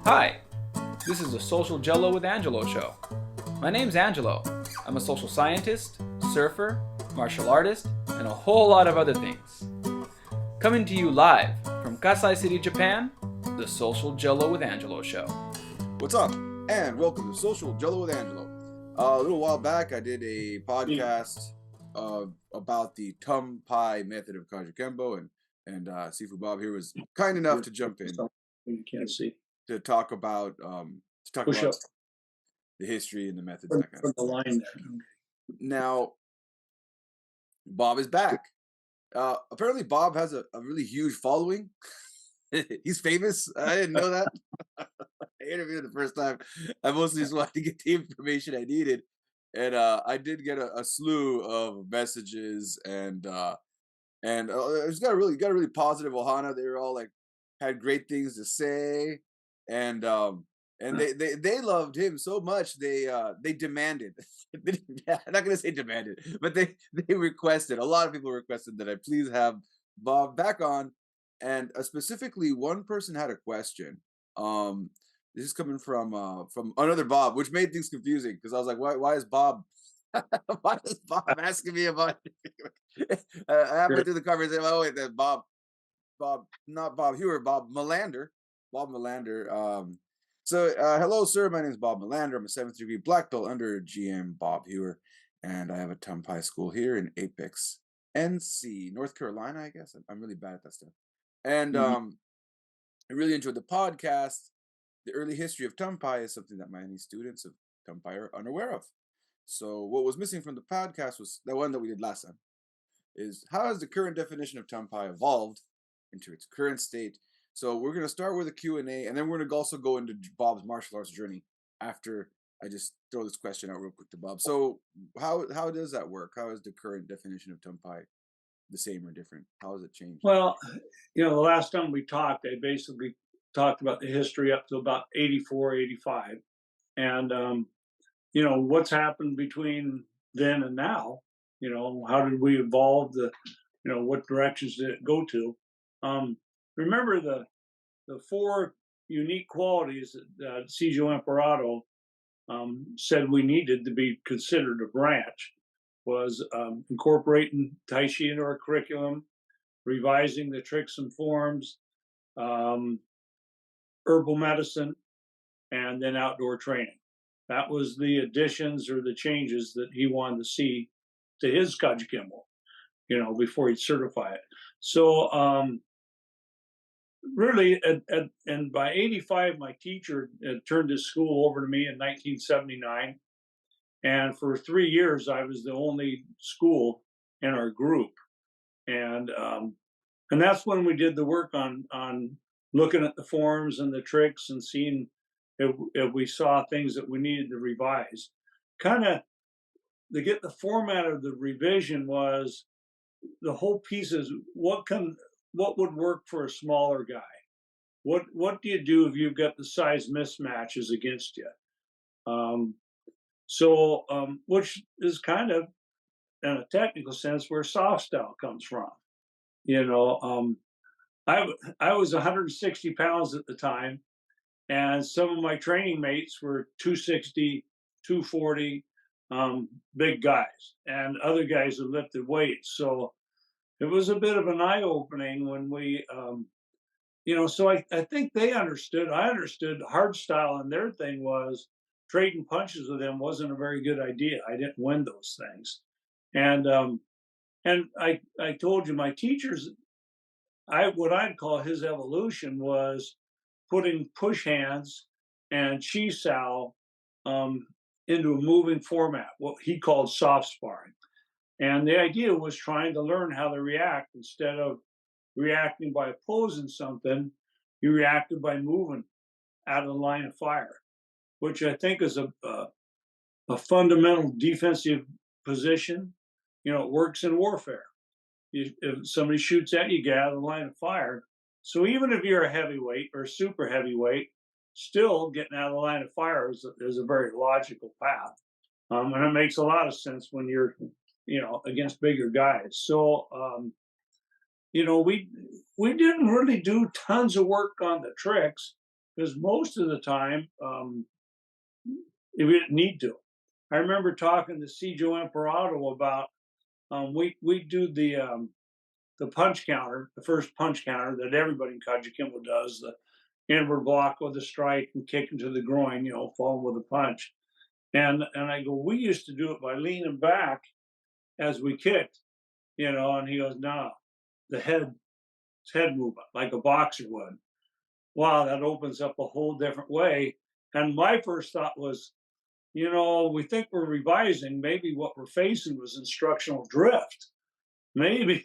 Hi, this is the Social Gelo with Angelo show. My name's Angelo. I'm a social scientist, surfer, martial artist, and a whole lot of other things. Coming to you live from Kasai City, Japan, the Social Gelo with Angelo show. What's up? And welcome to Social Jello with Angelo. A little while back, I did a podcast about the Tum Pai Method of Kajukenbo, and Sifu Bob here was kind enough to jump in You can't see. to talk about Push up the history and the methods. from, That kind from of the stuff. line there. Now, Bob is back. Apparently, Bob has a really huge following. He's famous. I didn't know that. I interviewed the first time. I mostly just wanted to get the information I needed, and I did get a slew of messages, and it's got a really positive ohana. They were all like had great things to say, and they loved him so much they demanded. I'm not gonna say demanded, but they requested. A lot of people requested that I please have Bob back on, and specifically one person had a question. Um, this is coming from another Bob, which made things confusing because I was like, why is Bob why is Bob asking me about halfway through the conversation? Oh wait, that Bob, not Bob Heuer, Bob Melander. Hello, sir. My name is Bob Melander. I'm a 7th degree black belt under GM Bob Heuer, and I have a Tum Pai school here in Apex, NC, North Carolina. I guess I'm really bad at that stuff, and I really enjoyed the podcast. The early history of Tum Pai is something that many students of Tum Pai are unaware of. So what was missing from the podcast was the one that we did last time. Is how has the current definition of Tum Pai evolved into its current state? So we're going to start with a Q&A, and then we're going to also go into Bob's martial arts journey after I just throw this question out real quick to Bob. So how does that work? How is the current definition of Tum Pai the same or different? How has it changed? Well, the last time we talked, I basically talked about the history up to about 84, 85. And, what's happened between then and now, how did we evolve what directions did it go to? Remember the four unique qualities that Sijo Imperato said we needed to be considered a branch was incorporating Tai Chi into our curriculum, revising the tricks and forms, um, herbal medicine, and then outdoor training. That was the additions or the changes that he wanted to see to his Kajukenbo, before he'd certify it. So really, and by 85, my teacher had turned his school over to me in 1979. And for 3 years, I was the only school in our group. And that's when we did the work on looking at the forms and the tricks and seeing if we saw things that we needed to revise. Kind of to get the format of the revision was the whole piece is what would work for a smaller guy. What do you do if you've got the size mismatches against you? Which is kind of, in a technical sense, where soft style comes from. I was 160 pounds at the time, and some of my training mates were 260, 240, big guys, and other guys who lifted weights. So it was a bit of an eye opening when we, so I think they understood. I understood hard style, and their thing was trading punches with them wasn't a very good idea. I didn't win those things. And I told you, my teachers, what I'd call his evolution was putting push hands and chi sao into a moving format, what he called soft sparring. And the idea was trying to learn how to react. Instead of reacting by opposing something, you reacted by moving out of the line of fire, which I think is a fundamental defensive position. It works in warfare. If somebody shoots at you, get out of the line of fire. So even if you're a heavyweight or super heavyweight, still getting out of the line of fire is a very logical path. And it makes a lot of sense when you're, against bigger guys. So, we didn't really do tons of work on the tricks. because most of the time we didn't need to. I remember talking to Sijo Imperato about we do the punch counter, the first punch counter that everybody in Kajukenbo does, the inward block with a strike and kick into the groin, falling with a punch. And I go, we used to do it by leaning back as we kicked, and he goes, no, the head movement, like a boxer would. Wow, that opens up a whole different way. And my first thought was, we think we're revising. Maybe what we're facing was instructional drift. Maybe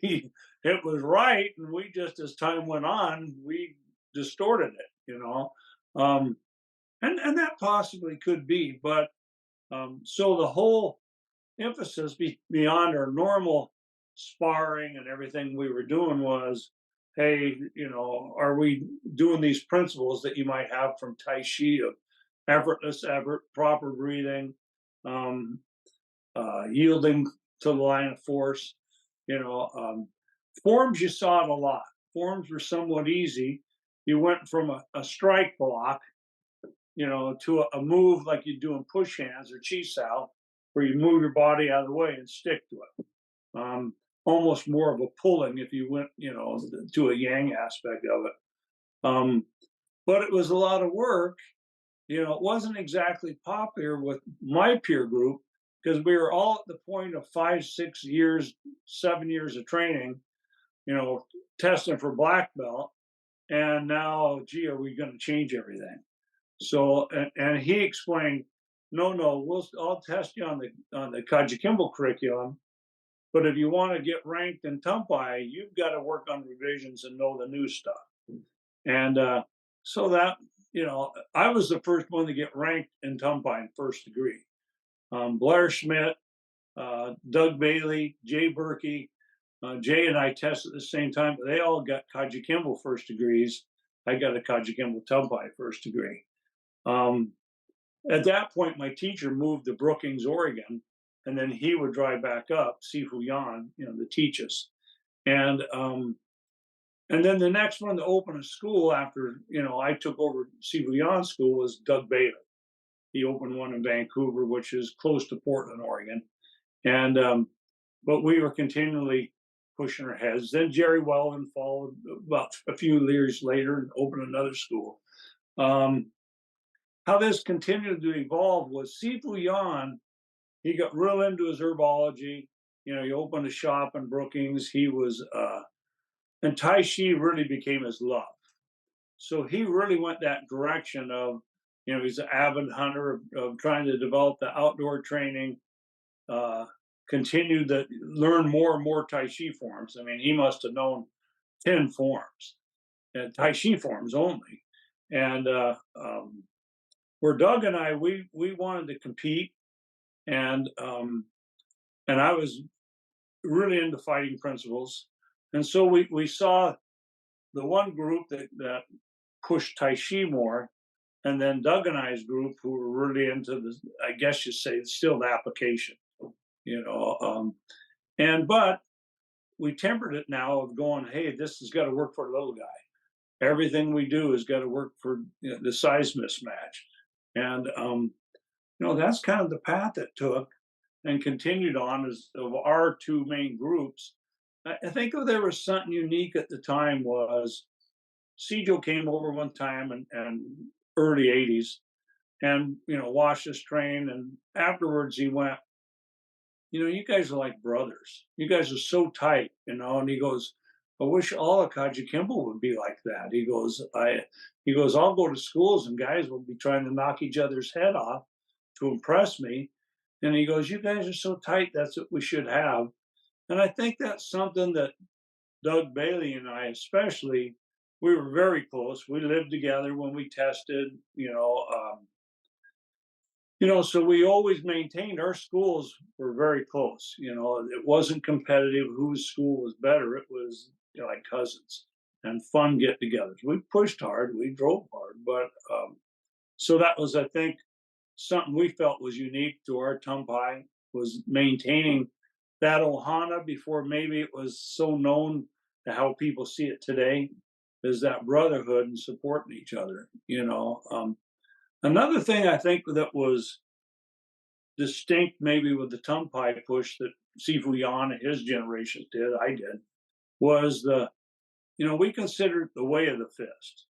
it was right, and we just, as time went on, we distorted it, and that possibly could be. But so the whole emphasis beyond our normal sparring and everything we were doing was, hey, are we doing these principles that you might have from Tai Chi of effortless effort, proper breathing, yielding to the line of force, forms, you saw it a lot. Forms were somewhat easy. You went from a strike block, to a move like you do in push hands or chi sao, where you move your body out of the way and stick to it. Almost more of a pulling if you went, to a yang aspect of it. But it was a lot of work. It wasn't exactly popular with my peer group because we were all at the point of 5, 6 years, 7 years of training, testing for black belt. And now, gee, are we going to change everything? So, and he explained, no, I'll test you on the Kajukenbo curriculum, but if you want to get ranked in Tum Pai, you've got to work on revisions and know the new stuff. And so that, I was the first one to get ranked in Tum Pai in first degree. Blair Schmidt, Doug Bailey, Jay Berkey, Jay and I tested at the same time, but they all got Kajukenbo first degrees. I got a Kajukenbo Tum Pai first degree. At that point, my teacher moved to Brookings, Oregon, and then he would drive back up, Sifu Yan, to teach us. And then the next one to open a school after, I took over Sifu Yan's school was Doug Bailey. He opened one in Vancouver, which is close to Portland, Oregon. And, but we were continually pushing our heads. Then Jerry Weldon followed about a few years later and opened another school. How this continued to evolve was Sifu Yan, he got real into his herbology. He opened a shop in Brookings. He was, and Tai Chi really became his love. So he really went that direction of, he's an avid hunter of trying to develop the outdoor training, continue to learn more and more Tai Chi forms. I mean, he must have known 10 forms, Tai Chi forms only. And where Doug and I, we wanted to compete, and I was really into fighting principles. And so we saw the one group that pushed Tai Chi more, and then Doug and I's group who were really into the, I guess you say, still the application, but we tempered it now of going, hey, this has got to work for a little guy. Everything we do has got to work for the size mismatch. And, that's kind of the path it took and continued on as of our two main groups. I think if there was something unique at the time was Sijo came over one time and early 80s and, watched us train. And afterwards he went, you guys are like brothers. You guys are so tight, and he goes, I wish all of Kajukenbo would be like that. He goes, I'll go to schools and guys will be trying to knock each other's head off to impress me. And he goes, you guys are so tight, that's what we should have. And I think that's something that Doug Bailey and I especially, we were very close. We lived together when we tested, so we always maintained our schools were very close. It wasn't competitive whose school was better. It was like cousins and fun get-togethers. We pushed hard, we drove hard, but so that was, I think, something we felt was unique to our Tum Pai was maintaining that ohana before maybe it was so known to how people see it today. is that brotherhood and supporting each other. Another thing I think that was distinct, maybe with the Tum Pai push that Sifu Yan and his generation did, I did, was we considered it the way of the fist.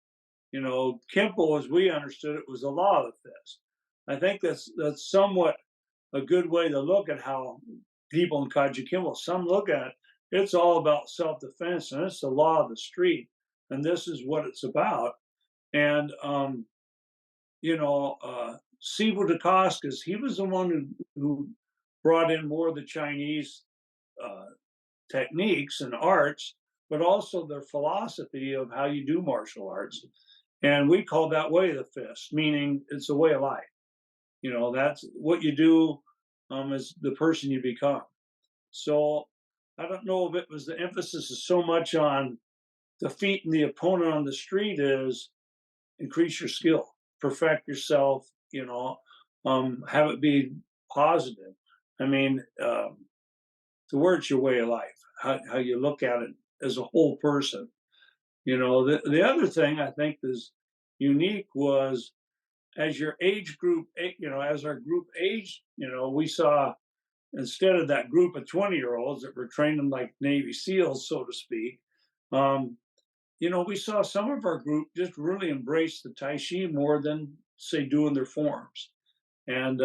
Kempo, as we understood it, was the law of the fist. I think that's somewhat a good way to look at how people in Kajukenbo, some look at it, it's all about self-defense, and it's the law of the street, and this is what it's about. And Sifu Dacoscus, he was the one who brought in more of the Chinese uh, techniques and arts, but also their philosophy of how you do martial arts. And we call that way of the fist, meaning it's a way of life. That's what you do as the person you become. So I don't know if it was the emphasis is so much on defeating the opponent on the street is increase your skill, perfect yourself, have it be positive. I mean, the word's your way of life, how you look at it as a whole person. The other thing I think is unique was as your age group, as our group aged, we saw instead of that group of 20-year-olds that were training like Navy SEALs, so to speak, we saw some of our group just really embrace the Tai Chi more than, say, doing their forms. And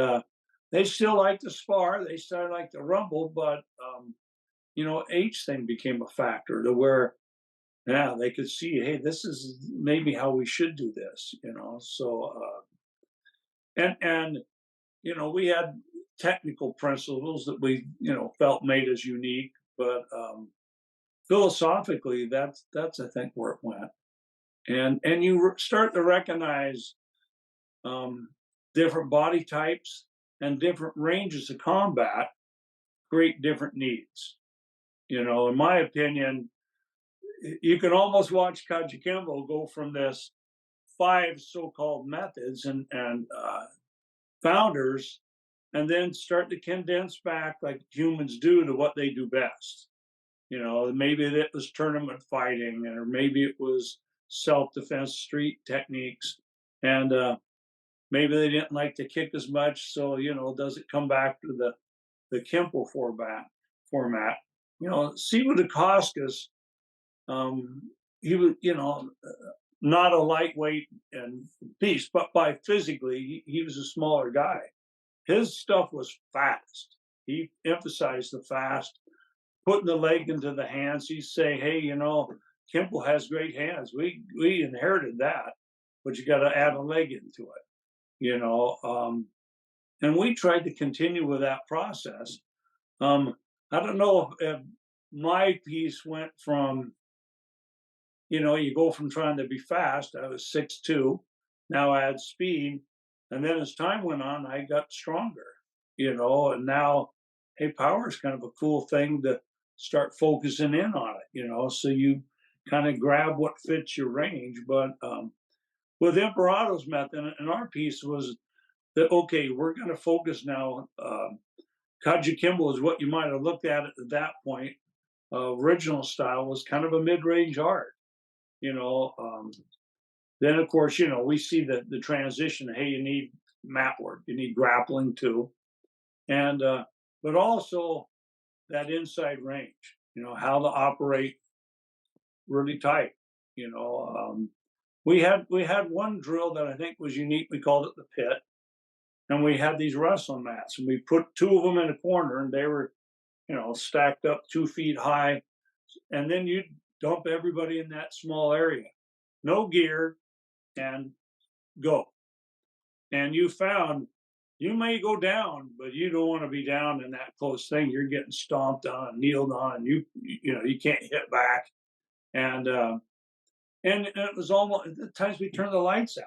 they still like to spar, they still like to rumble, but, age thing became a factor to where, yeah, they could see, hey, this is maybe how we should do this, So, and we had technical principles that we, felt made us unique, but philosophically, that's I think where it went. And you start to recognize different body types and different ranges of combat create different needs. In my opinion, you can almost watch Kajukenbo go from this 5 so-called methods and founders, and then start to condense back like humans do to what they do best. Maybe it was tournament fighting, or maybe it was self-defense street techniques, and maybe they didn't like to kick as much. So does it come back to the Kempo format? Sifu Dacoscus, he was not a lightweight and piece, but by physically he was a smaller guy. His stuff was fast. He emphasized the fast, putting the leg into the hands. He'd say, hey, Kempo has great hands. We inherited that, but you got to add a leg into it, and we tried to continue with that process. I don't know if my piece went from, you go from trying to be fast. I was 6'2", now I had speed. And then as time went on, I got stronger, and now, hey, power is kind of a cool thing to start focusing in on it, so you kind of grab what fits your range. But with Imperado's method, and our piece was that, okay, we're going to focus now. Kajukenbo is what you might have looked at that point. Original style was kind of a mid-range art, Then, of course, we see the transition. Hey, you need mat work, you need grappling too, and but also that inside range. How to operate really tight. We had one drill that I think was unique. We called it the pit, and we had these wrestling mats, and we put 2 of them in a corner, and they were, stacked up 2 feet high, and then you dump everybody in that small area, no gear, and go. And you found you may go down, but you don't want to be down in that close thing. You're getting stomped on, kneeled on, and you can't hit back. And it was almost at times we turned the lights out.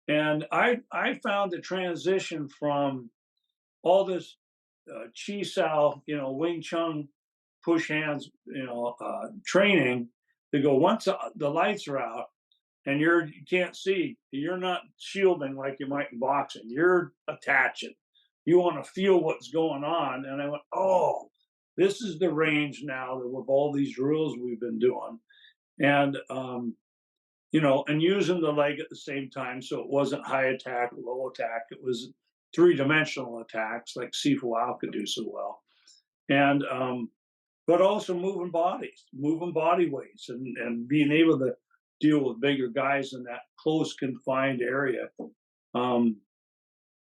And I found the transition from all this Chi Sao, Wing Chun, push hands, training to go once the lights are out and you can't see, you're not shielding like you might in boxing. You're attaching. You want to feel what's going on. And I went, oh, this is the range now that with all these drills we've been doing. And and using the leg at the same time, so it wasn't high attack, low attack. It was three-dimensional attacks like Sifu Ao could do so well, and but also moving body weights, and being able to deal with bigger guys in that close confined area. Um,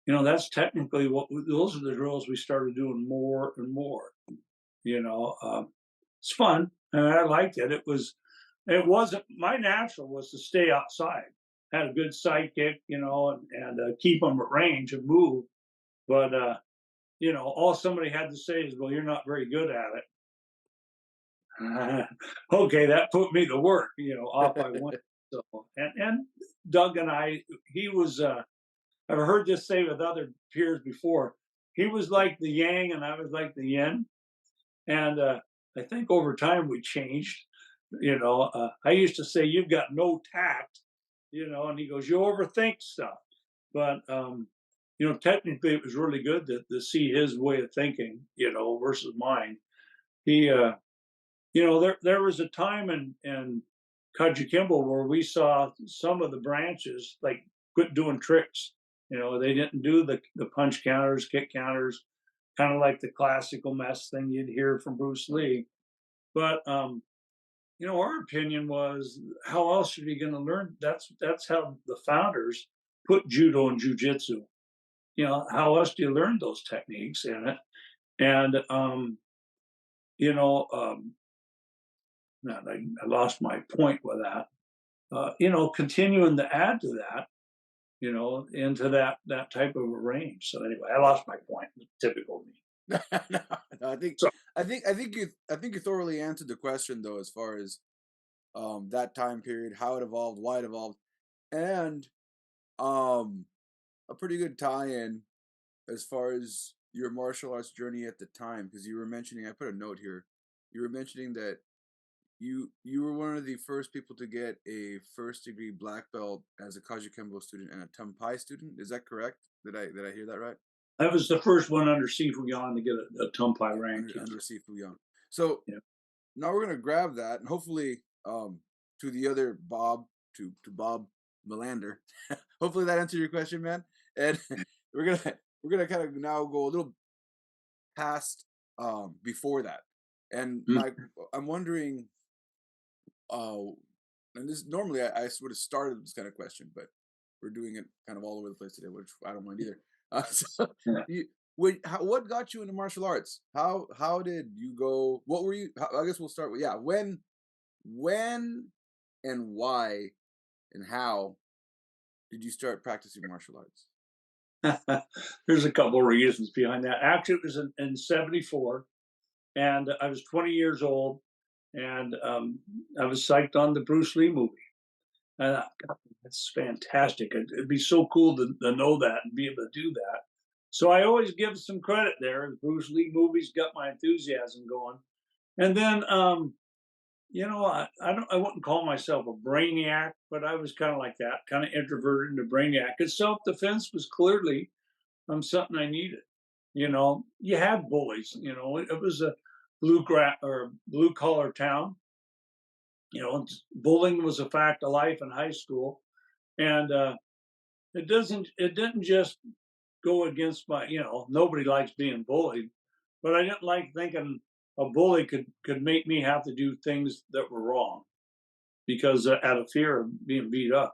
that's technically those are the drills we started doing more and more. You know, it's fun, and I liked it. It wasn't my natural was to stay outside, had a good sidekick, and keep them at range and move. But all somebody had to say is, "Well, you're not very good at it." Okay, that put me to work. Off I went. So and Doug and he was. I've heard this say with other peers before. He was like the yang, and I was like the yin. And I think over time we changed. I used to say, "You've got no tact," and he goes, "You overthink stuff." But technically, it was really good to see his way of thinking, versus mine. He, there was a time in Kajukenbo where we saw some of the branches like quit doing tricks. They didn't do the punch counters, kick counters, kind of like the classical mess thing you'd hear from Bruce Lee. But our opinion was, how else are you going to learn? That's how the founders put judo and jujitsu. How else do you learn those techniques in it? And you know, I lost my point with that. Continuing to add to that, into that type of a range. So anyway, I lost my point. Typical me. No, no, So I think you thoroughly answered the question though, as far as that time period, how it evolved, why it evolved, and um a pretty good tie-in as far as your martial arts journey at the time, because you were mentioning, I put a note here, you were mentioning that you were one of the first people to get a first degree black belt as a Kajukenbo student and a Tum Pai student. Is that correct? Did I hear that right? I was the first one under Sifu Yan to get a Tum Pai rank. Under Sifu Young. So Yeah. now we're gonna grab that and hopefully to the other Bob, to Bob Melander. Hopefully that answered your question, man. And we're gonna kind of now go a little past before that. And Mm. I'm wondering, and this normally I would have started with this kind of question, but we're doing it kind of all over the place today, which I don't mind either. So Yeah. what got you into martial arts? How did you go? What were you? I guess we'll start with, yeah. When and why and how did you start practicing martial arts? There's a couple of reasons behind that. Actually, it was in '74, and I was 20 years old, and I was psyched on the Bruce Lee movie. And God, that's fantastic. It'd be so cool to know that and be able to do that. So I always give some credit there. Bruce Lee movies got my enthusiasm going. And then, I wouldn't call myself a brainiac, but I was kind of like that, kind of introverted into brainiac. And self defense was clearly something I needed. You had bullies. It was a blue collar town. Bullying was a fact of life in high school, and it didn't just go against my, nobody likes being bullied, but I didn't like thinking a bully could make me have to do things that were wrong because out of fear of being beat up.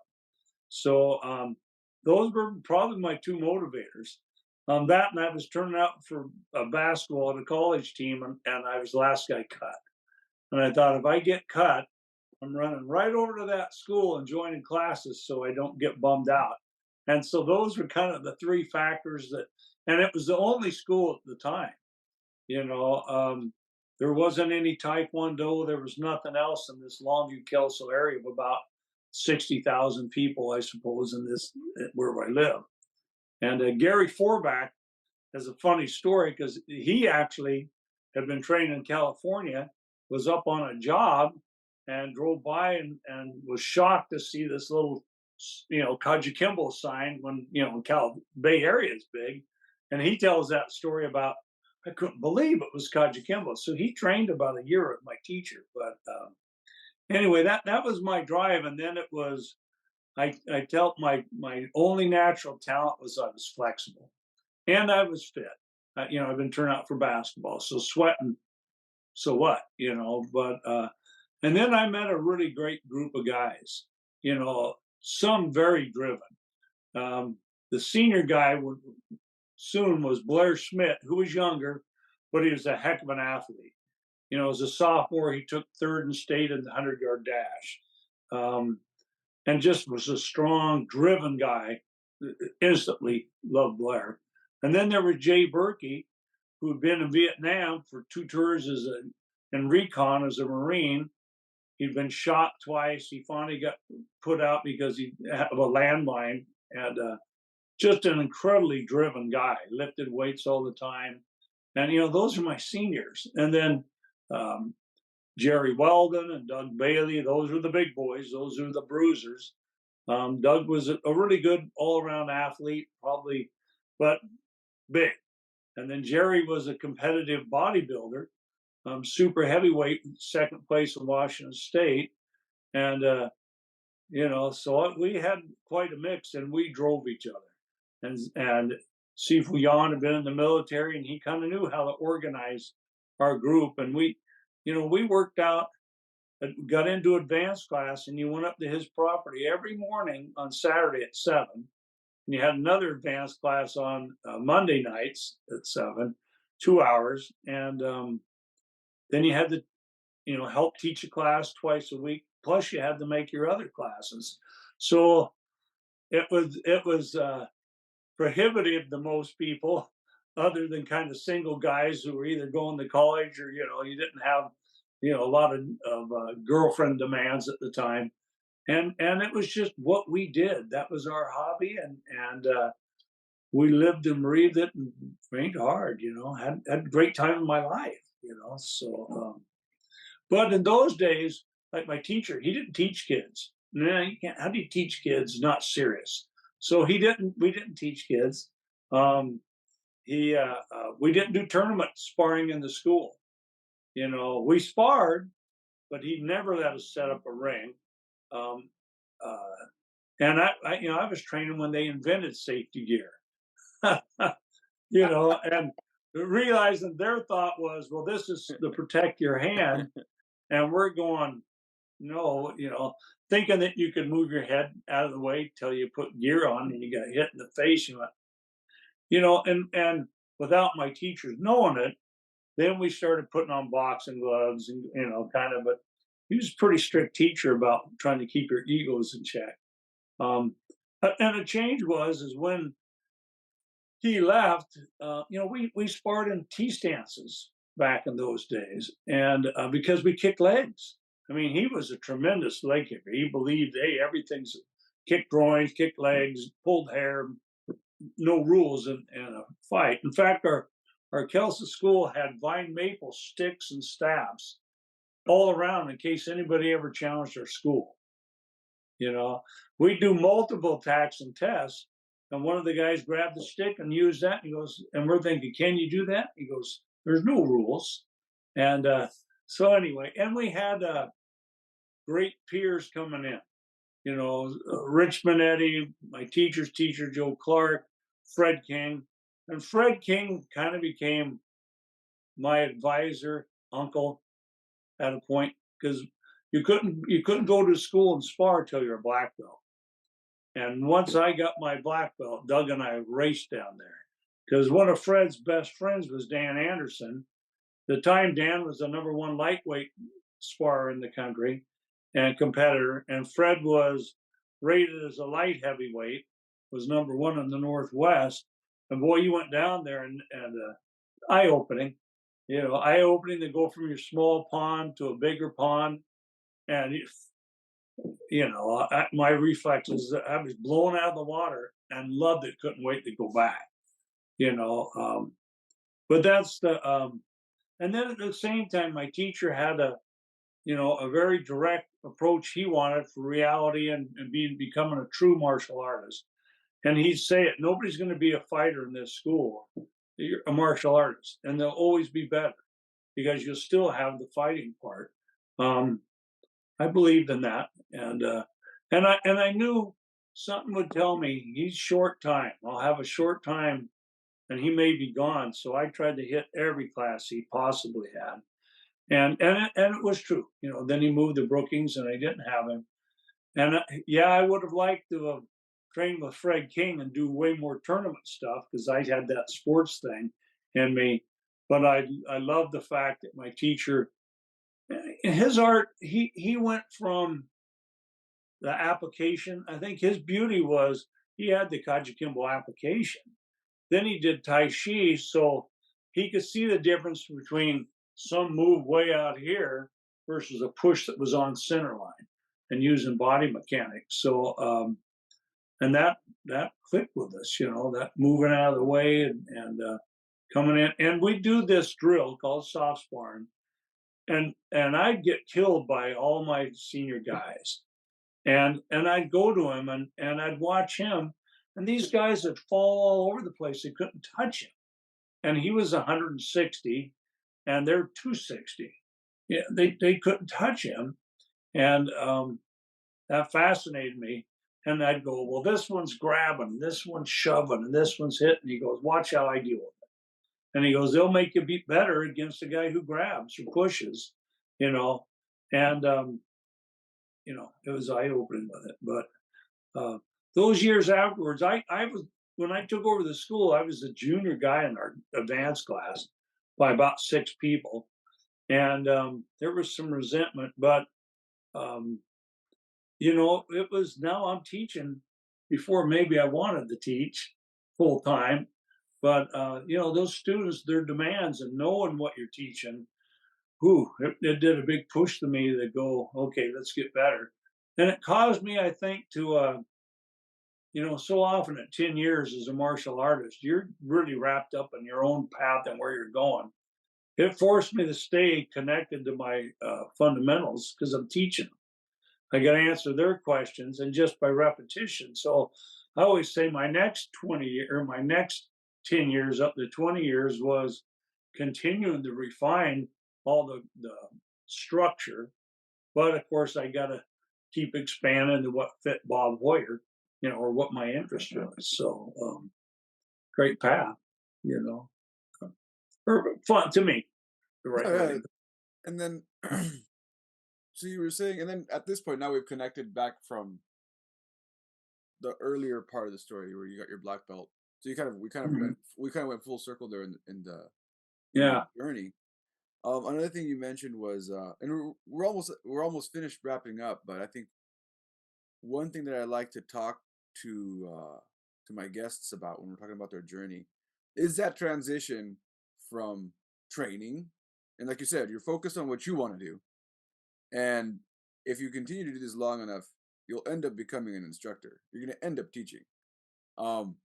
So those were probably my two motivators. That, and I was turning out for a basketball at a college team, and I was the last guy cut. And I thought, if I get cut, I'm running right over to that school and joining classes so I don't get bummed out. And so those were kind of the three factors and it was the only school at the time. You know, there wasn't any Taekwondo. There was nothing else in this Longview Kelso area of about 60,000 people, I suppose, in this where I live. And Gary Forbach has a funny story because he actually had been trained in California, was up on a job, and drove by and was shocked to see this little, Kajukenbo sign when, Bay Area is big. And he tells that story about, I couldn't believe it was Kajukenbo. So he trained about a year with my teacher. But anyway, that was my drive, and then it was I felt my only natural talent was I was flexible and I was fit. You know, I've been turned out for basketball, so sweating, so what, you know? But and then I met a really great group of guys. You know, some very driven. The senior guy soon was Blair Schmidt, who was younger, but he was a heck of an athlete. You know, as a sophomore, he took third in state in the 100-yard dash. Um, and just was a strong, driven guy. Instantly loved Blair. And then there was Jay Berkey, who had been in Vietnam for 2 tours in recon as a Marine. He'd been shot twice. He finally got put out because he had a landmine. And just an incredibly driven guy, lifted weights all the time. And, you know, those are my seniors. And then um, Jerry Weldon and Doug Bailey, those were the big boys. Those are the bruisers. Doug was a really good all-around athlete, probably, but big. And then Jerry was a competitive bodybuilder, super heavyweight, second place in Washington State. And, you know, so we had quite a mix and we drove each other. And Sifu Yan had been in the military and he kind of knew how to organize our group. And we, you know, we worked out, got into advanced class, and you went up to his property every morning on Saturday at 7. And you had another advanced class on Monday nights at 7, 2 hours. And then you had to, you know, help teach a class twice a week. Plus you had to make your other classes. So it was prohibitive to most people, other than kind of single guys who were either going to college or, you know, you didn't have, you know, a lot of girlfriend demands at the time. And it was just what we did. That was our hobby. And we lived and breathed it and trained hard, you know, had a great time in my life, you know. So, but in those days, like my teacher, he didn't teach kids. No, you can't. How do you teach kids not serious? So we didn't teach kids. Um, we didn't do tournament sparring in the school. You know, we sparred, but he never let us set up a ring. Um, uh, and you know, I was training when they invented safety gear. You know, and realizing their thought was, well, this is to protect your hand, and we're going, no, you know, thinking that you could move your head out of the way till you put gear on and you got hit in the face. You went, you know, and without my teachers knowing it, then we started putting on boxing gloves and, you know, kind of, but he was a pretty strict teacher about trying to keep your egos in check. Um, and the change is when he left, you know, we sparred in T stances back in those days. And because we kicked legs. I mean, he was a tremendous leg kicker. He believed, hey, everything's kick groins, kick legs, pulled hair, no rules in a fight. In fact, our Kelsa school had vine maple sticks and staffs all around in case anybody ever challenged our school. You know, we do multiple attacks and tests, and one of the guys grabbed the stick and used that. And he goes, and we're thinking, can you do that? He goes, there's no rules. And so anyway, and we had great peers coming in. You know, Rich Minetti, my teacher's teacher, Joe Clark, Fred King. And Fred King kind of became my advisor, uncle at a point, because you couldn't go to school and spar till you're a black belt. And once I got my black belt, Doug and I raced down there because one of Fred's best friends was Dan Anderson. At the time, Dan was the #1 lightweight sparrer in the country and competitor, and Fred was rated as a light heavyweight, was #1 in the Northwest. And boy, you went down there and eye opening, you know, eye opening to go from your small pond to a bigger pond, and you know, my reflexes, I was blown out of the water and loved it. Couldn't wait to go back, you know. But that's and then at the same time, my teacher had you know, a very direct approach he wanted for reality and becoming a true martial artist. And he'd say it, nobody's going to be a fighter in this school. You're a martial artist, and they'll always be better because you'll still have the fighting part. I believed in that, and I knew something would tell me he's short time. I'll have a short time, and he may be gone. So I tried to hit every class he possibly had, and it was true. Then he moved to Brookings, and I didn't have him. And yeah, I would have liked to have trained with Fred King and do way more tournament stuff because I had that sports thing in me. But I love the fact that my teacher, his art, he went from the application. I think his beauty was he had the Kajukenbo application. Then he did Tai Chi, so he could see the difference between some move way out here versus a push that was on center line and using body mechanics. So and that clicked with us, that moving out of the way and coming in. And we do this drill called soft sparring, and I'd get killed by all my senior guys. And I'd go to him and I'd watch him, and these guys would fall all over the place. They couldn't touch him. And he was 160 and they're 260. Yeah, they couldn't touch him. And that fascinated me. And I'd go, well, this one's grabbing, this one's shoving, and this one's hitting. He goes, watch how I deal with it. And he goes, they'll make you beat better against a guy who grabs or pushes, you know. And it was eye opening with it. But those years afterwards, I was when I took over the school, I was a junior guy in our advanced class by about 6 people, and there was some resentment. But um, it was now I'm teaching before maybe I wanted to teach full time. But those students, their demands and knowing what you're teaching, it did a big push to me to go, okay, let's get better. And it caused me, I think, to so often at 10 years as a martial artist, you're really wrapped up in your own path and where you're going. It forced me to stay connected to my fundamentals because I'm teaching them. I got to answer their questions and just by repetition. So I always say my next 20 year or my next 10 years up to 20 years was continuing to refine all the structure. But of course, I got to keep expanding to what fit Bob Heuer, or what my interest was. So great path, you know, or fun to me, the right Oh, yeah. way. And then, so you were saying, and then at this point, now we've connected back from the earlier part of the story where you got your black belt. So Mhm. we kind of went full circle there in your Yeah. journey. Another thing you mentioned was, and we're almost finished wrapping up, but I think one thing that I like to talk to my guests about when we're talking about their journey is that transition from training, and like you said, you're focused on what you want to do, and if you continue to do this long enough, you'll end up becoming an instructor. You're going to end up teaching. Um,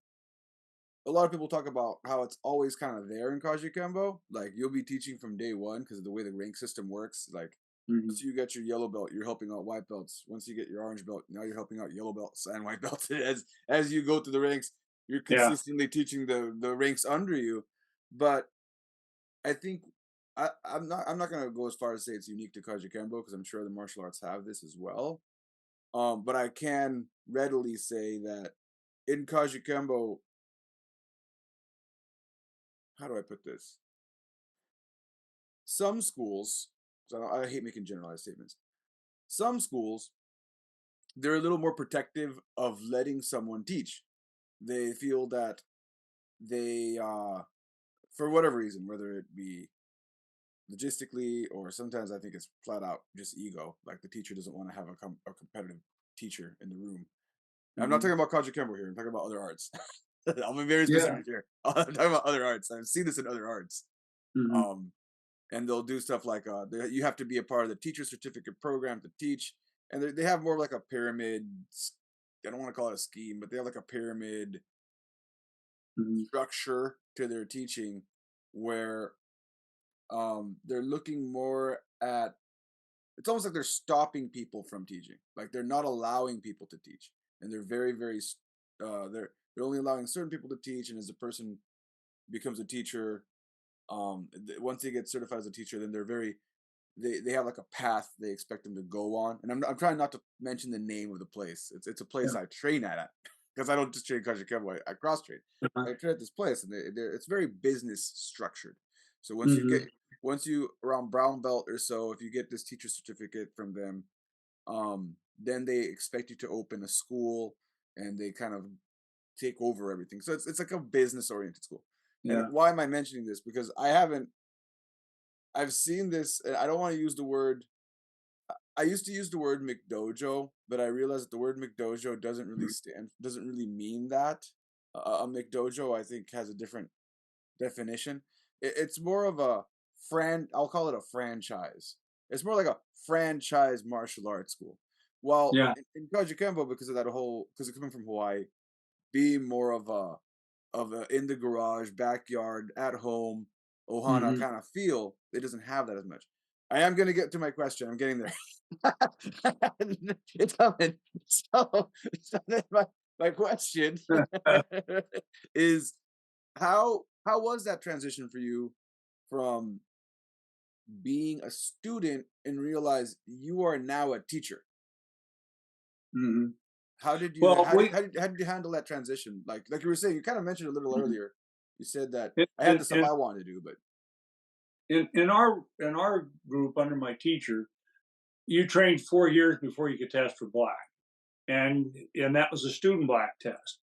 a lot of people talk about how it's always kind of there in Kajukenbo. Like you'll be teaching from day one because of the way the rank system works. Like Mhm. once you get your yellow belt, you're helping out white belts. Once you get your orange belt, now you're helping out yellow belts and white belts. As you go through the ranks, you're Yeah. consistently teaching the ranks under you. But I think I'm not gonna go as far as say it's unique to Kajukenbo because I'm sure the martial arts have this as well. But I can readily say that in Kajukenbo, how do I put this? Some schools, so I hate making generalized statements. Some schools, they're a little more protective of letting someone teach. They feel that they, for whatever reason, whether it be logistically or sometimes I think it's flat out just ego, like the teacher doesn't want to have a competitive teacher in the room. I'm not Mhm. talking about Kajukenbo here. I'm talking about other arts. I'm being very Yeah. specific here. I'm talking about other arts. I've seen this in other arts. Mhm. Um, and they'll do stuff like you have to be a part of the teacher certificate program to teach, and they have more like a pyramid. I don't want to call it a scheme, but they have like a pyramid Mhm. structure to their teaching, where they're looking more at. It's almost like they're stopping people from teaching, like they're not allowing people to teach, and they're very very. They're only allowing certain people to teach, and as a person becomes a teacher, once they get certified as a teacher, then they're very they have like a path they expect them to go on, and I'm trying not to mention the name of the place. It's a place Yeah. I train at because I don't just train Kajukenbo, I cross train. Uh-huh. I train at this place, and it's very business structured. So Mhm. once you around brown belt or so, if you get this teacher certificate from them, then they expect you to open a school, and they kind of take over everything. So it's like a business oriented school. And Yeah. why am I mentioning this? Because I've seen this, and I don't want to use the word. I used to use the word McDojo, but I realized that the word McDojo doesn't really mean that. A McDojo, I think, has a different definition. It's more of a I'll call it a franchise. It's more like a franchise martial arts school. While Yeah. in Kajukenbo, because it's coming from Hawaii, be more of a in the garage, backyard, at home, Ohana Mhm. kind of feel. It doesn't have that as much. I am gonna get to my question. I'm getting there. It's coming. So, so then my question is how was that transition for you from being a student and realize you are now a teacher? Mhm. How did you Well, how did you handle that transition? Like you were saying, you kind of mentioned a little earlier. You said that in I had in the stuff I wanted to do, but in our group under my teacher, you trained 4 years before you could test for black, and that was a student black test.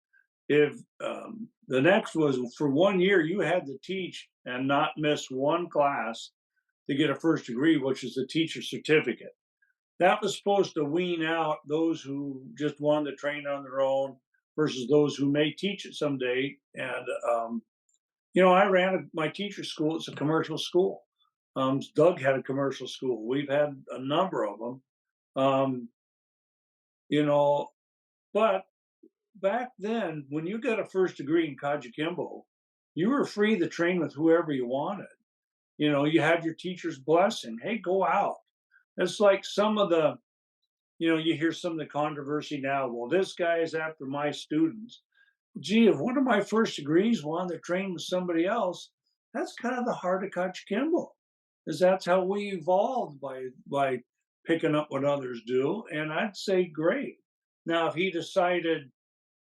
If the next was for 1 year, you had to teach and not miss one class to get a first degree, which is the teacher certificate. That was supposed to wean out those who just wanted to train on their own versus those who may teach it someday. And I ran my teacher school. It's a commercial school. Doug had a commercial school. We've had a number of them. Um, you know, but back then, when you got a first degree in Kajukenbo, you were free to train with whoever you wanted. You had your teacher's blessing. Hey, go out. It's like some of the, you hear some of the controversy now. Well, this guy is after my students. Gee, if one of my first degrees wanted to train with somebody else, that's kind of the heart of Kajukenbo, is that's how we evolved by picking up what others do. And I'd say great. Now, if he decided,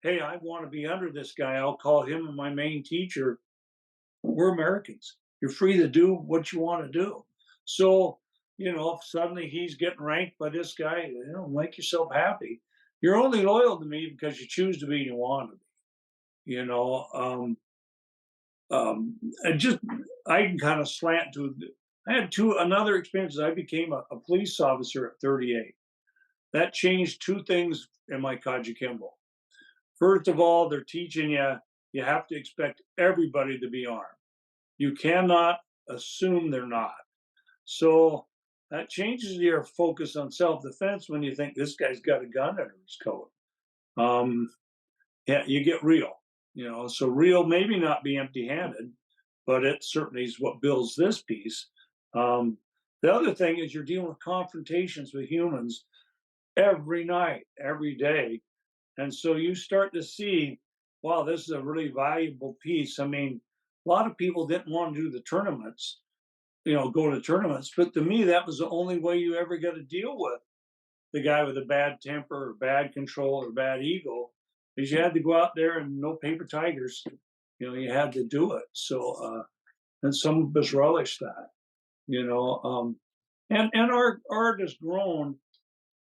hey, I want to be under this guy, I'll call him my main teacher. We're Americans. You're free to do what you want to do. So, if suddenly he's getting ranked by this guy, make yourself happy. You're only loyal to me because you choose to be and you want to be. I just I can kind of slant to. I had another experience. I became a police officer at 38. That changed two things in my Kajukenbo. First of all, they're teaching you have to expect everybody to be armed. You cannot assume they're not. So that changes your focus on self-defense when you think this guy's got a gun under his coat. Um, yeah, you get real. So real maybe not be empty-handed, but it certainly is what builds this piece. Um, the other thing is you're dealing with confrontations with humans every night, every day, and so you start to see, wow, this is a really valuable piece. I mean, a lot of people didn't want to do the tournaments, go to tournaments, but to me, that was the only way you ever got to deal with the guy with a bad temper or bad control or bad ego, is you had to go out there and no paper tigers. You had to do it. So, and some of us relish that, and our art has grown.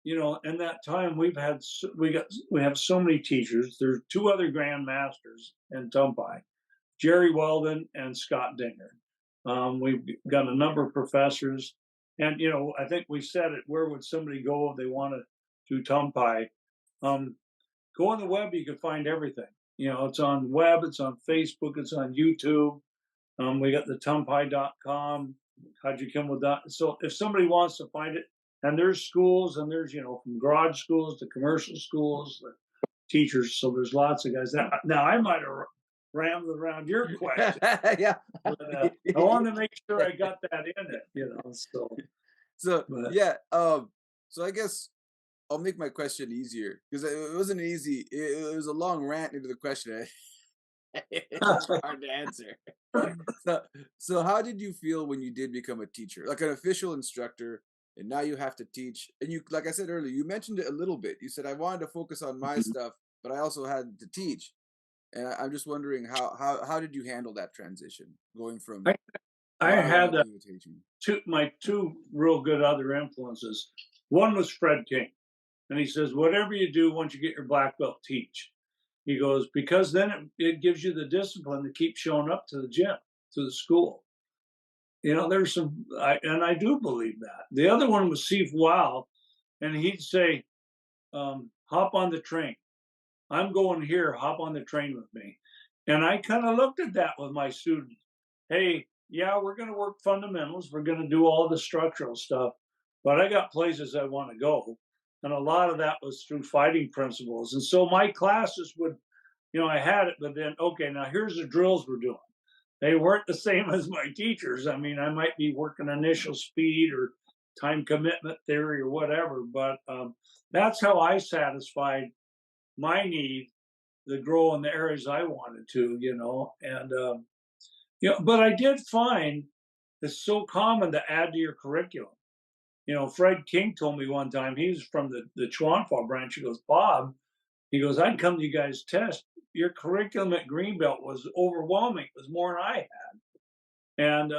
In that time we have so many teachers. There's two other grand masters in Tum Pai, Jerry Weldon and Scott Dinger. We've got a number of professors, and I think we said it. Where would somebody go if they want to do Tum Pai? Go on the web. You can find everything. It's on web. It's on Facebook. It's on YouTube. We got the tumpai.com, Kajukenbo. So if somebody wants to find it, and there's schools, and there's from garage schools to commercial schools, the teachers. So there's lots of guys. Now I might have rambled around your question, yeah. but I wanted to make sure I got that in it. So So but yeah, so I guess I'll make my question easier because it wasn't easy. It was a long rant into the question. It's just hard to answer. So, so how did you feel when you did become a teacher, like an official instructor, and now you have to teach? And you, like I said earlier, you mentioned it a little bit. You said I wanted to focus on my stuff, but I also had to teach. And I'm just wondering how did you handle that transition, going from I, I had modeling to teaching? my two real good other influences. One was Fred King. And he says, whatever you do once you get your black belt, teach. He goes, because then it gives you the discipline to keep showing up to the gym, to the school. You know, there's some, and I do believe that. The other one was Steve Wow, and he'd say, hop on the train. I'm going here, hop on the train with me. And I kind of looked at that with my students. Hey, yeah, we're going to work fundamentals. We're going to do all the structural stuff, but I got places I want to go. And a lot of that was through fighting principles. And so my classes would, I had it, but then, okay, now here's the drills we're doing. They weren't the same as my teachers. I mean, I might be working initial speed or time commitment theory or whatever, but that's how I satisfied my need to grow in the areas I wanted to. And but I did find it's so common to add to your curriculum. Fred King told me one time, he was from the Chuanfa branch. He goes, Bob, he goes, I'd come to you guys' test. Your curriculum at Greenbelt was overwhelming. It was more than I had.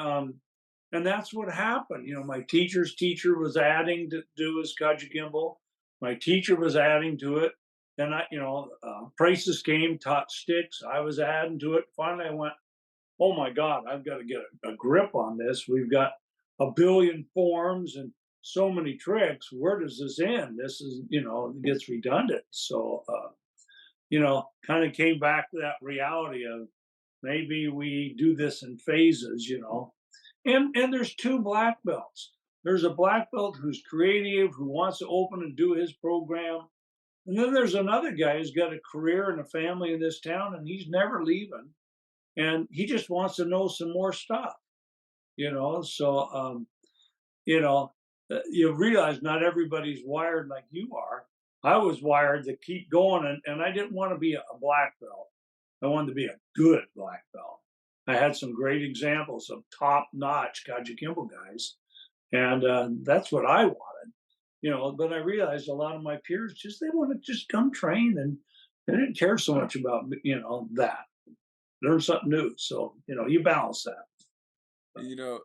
And that's what happened. My teacher's teacher was adding to do his Kajukenbo. My teacher was adding to it. And prices came, taught sticks. I was adding to it. Finally, I went, oh my God, I've got to get a grip on this. We've got a billion forms and so many tricks. Where does this end? This is, it gets redundant. So, kind of came back to that reality of maybe we do this in phases. And there's two black belts. There's a black belt who's creative, who wants to open and do his program. And then there's another guy who's got a career and a family in this town, and he's never leaving. And he just wants to know some more stuff. So, you know, you realize not everybody's wired like you are. I was wired to keep going, and I didn't want to be a black belt. I wanted to be a good black belt. I had some great examples of top-notch Kajukenbo guys, and that's what I wanted. But I realized a lot of my peers they want to just come train, and they didn't care so much about that. Learn something new. So you balance that. You know,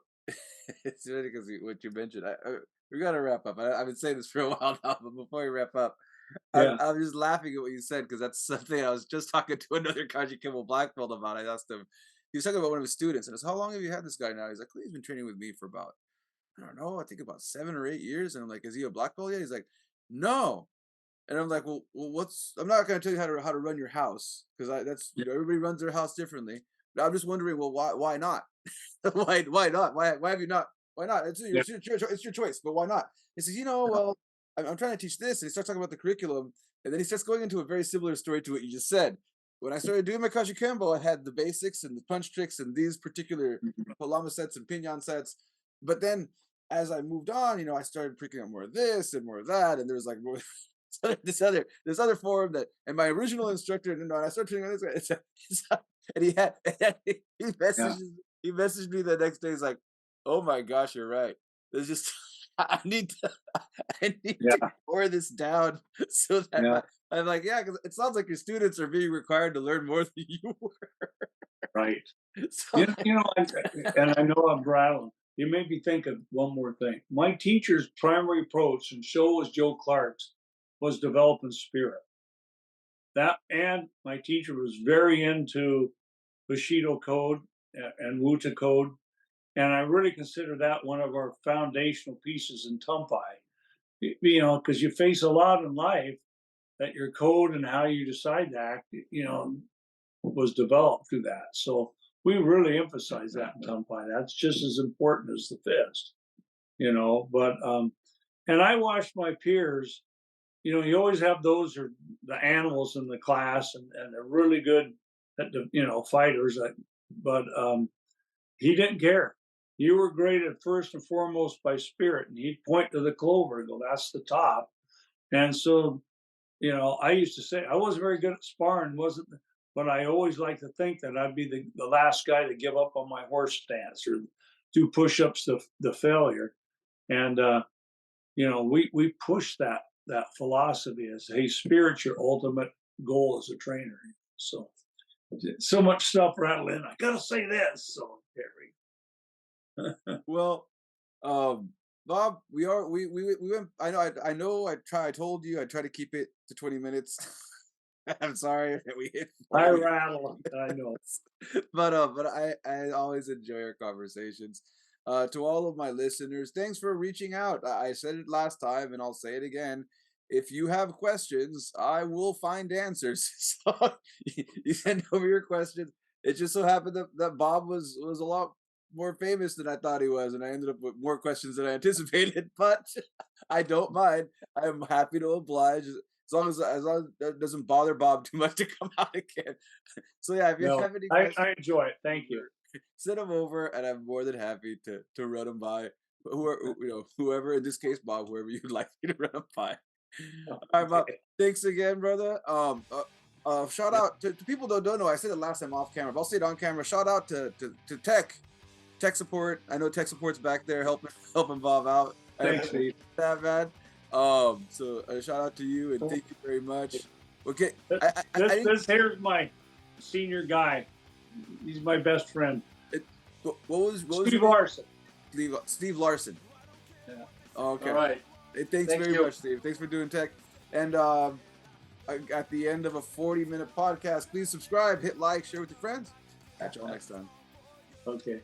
it's funny because what you mentioned. We got to wrap up. I've been saying this for a while now, but before we wrap up, Yeah. I'm just laughing at what you said because that's something I was just talking to another Kajukenbo black belt about. I asked him, he was talking about one of his students, and I was, how long have you had this guy now? He's like, well, he's been training with me for about, I don't know, I think about 7 or 8 years. And I'm like, is he a black belt yet? He's like, no. And I'm like, well, what's? I'm not going to tell you how to run your house because that's everybody runs their house differently. But I'm just wondering, well, why not? Why not? Why have you not? Why not? Yeah. It's your choice, but why not? He says, well, I'm trying to teach this, and he starts talking about the curriculum, and then he starts going into a very similar story to what you just said. When I started doing my Kajukenbo, I had the basics and the punch tricks and these particular palama sets and pinyon sets, but then as I moved on, I started picking up more of this and more of that, and there was like more this other form that, and my original instructor, and I started training on this guy, and Yeah. he messaged me the next day. He's like, "Oh my gosh, you're right. There's just I need to I need to Yeah. pour this down so that Yeah. I'm like, yeah, because it sounds like your students are being required to learn more than you were." Right. So And I know I'm rattling. You made me think of one more thing. My teacher's primary approach, and so was Joe Clark's, was developing spirit. That and my teacher was very into Bushido code and Wuta code, and I really consider that one of our foundational pieces in Tum Pai. Because you face a lot in life that your code and how you decide to act, was developed through that. So we really emphasize that in Tum Pai. That's just as important as the fist. But and I watched my peers. You always have those are the animals in the class, and they're really good at the fighters. But he didn't care. You were graded first and foremost by spirit, and he'd point to the clover and go, "That's the top." And so I used to say I wasn't very good at sparring, wasn't but I always like to think that I'd be the last guy to give up on my horse stance or do push-ups to the failure. And we push that philosophy as, hey, spirit's your ultimate goal as a trainer. So much stuff rattling. I gotta say this. So Terry. Well, Bob, we went. I told you I try to keep it to 20 minutes. I'm sorry that we hit. I rattle. I know. But I always enjoy our conversations. To all of my listeners, thanks for reaching out. I said it last time, and I'll say it again. If you have questions, I will find answers. So you send over your questions. It just so happened that Bob was a lot more famous than I thought he was, and I ended up with more questions than I anticipated. But I don't mind. I'm happy to oblige as long as that doesn't bother Bob too much to come out again. So yeah, if you have any questions, I enjoy it. Thank you. send them over, and I'm more than happy to run them by whoever, in this case Bob, whoever you'd like me to run them by. All right, Bob. Thanks again, brother. Shout out to people that don't know. I said it last time off camera, but I'll say it on camera. Shout out to tech support. I know tech support's back there helping Bob out. Thanks, Steve. That man. So shout out to you, and thank you very much. Okay, this here's my senior guy. He's my best friend. What was Steve Larson? Steve Larson. Yeah. Okay. All right. Hey, thanks very much, Steve. Thanks for doing tech. And at the end of a 40-minute podcast, please subscribe, hit like, share with your friends. Catch you all next time. Okay.